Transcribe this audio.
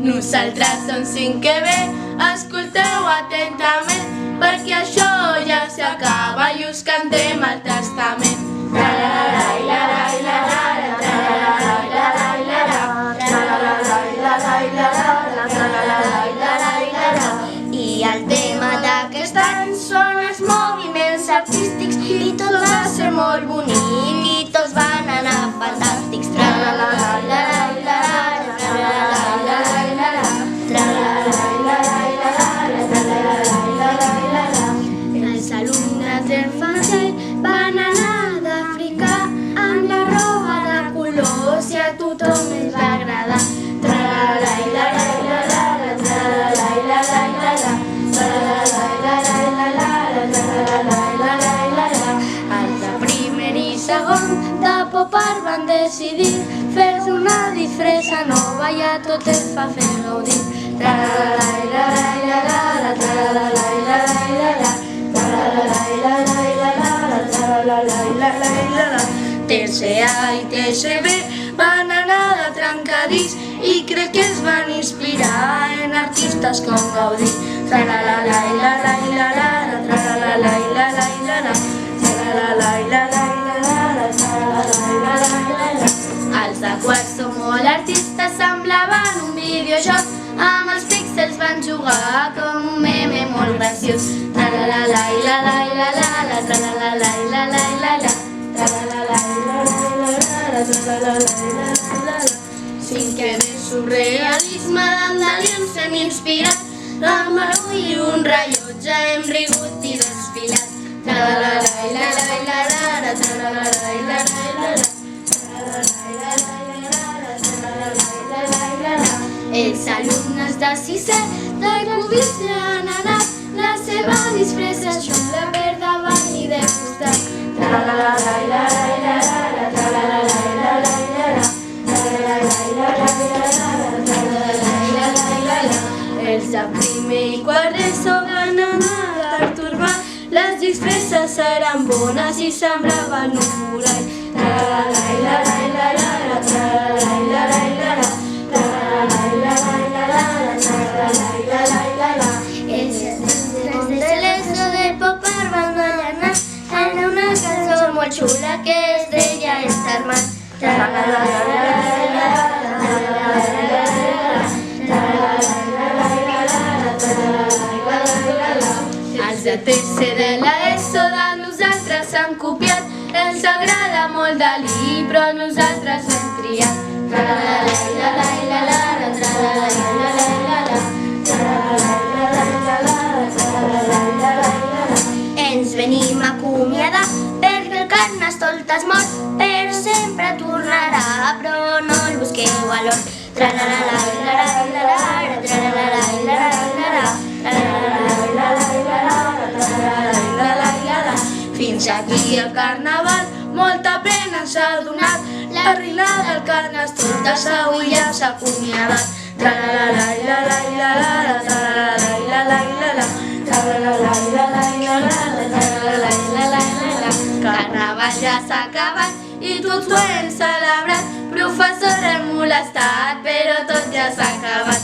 Nosaltres som 5 B, escolteu atentament, perquè això ja s'acaba i us cantem el testament. I el tema d'aquest any són els moviments artístics i tot va ser molt bonic i tots van anar fantàstics. Els alumnes del Fasell van anar d'Àfrica amb la roba de colors i a tothom els va agradar. Els de primer i segon de Popar van decidir fer-se una disfressa nova i a tot els va fer gaudir. Tercer A i tercer B van anar de trencadís i crec que es van inspirar en artistes com Gaudí. Els de quart són molt artistes, semblaven un videojoc, amb els píxels van jugar com un meme molt graciós. Cinquè de surrealisme, d'Andalí ens hem inspirat, amb Marú i un rellotge hem rigut i desfilat. Els alumnes de sisè de Cubís han anat, la seva disfressa xula per davant i de costat. Els de primer i quart d'ESO van anar a pertorbar, les disfresses eren bones i semblaven un murall. Els de l'ESO de Popar van anar en una cançó molt xula que es deia Starman. Els de tercer de l'ESO de nosaltres han copiat, els agrada molt Dalí però nosaltres hem triat. Ens venim a acomiadar perquè el Carnestoltes mort, però sempre tornarà, però no el busqueu a l'hort. Fins aquí el carnaval, molta pena ens ha donat, la reina del Carnestoltes avui ja s'ha acomiadat. Carnaval ja s'ha acabat i tots ho hem celebrat, professor hem molestat però tot ja s'ha acabat.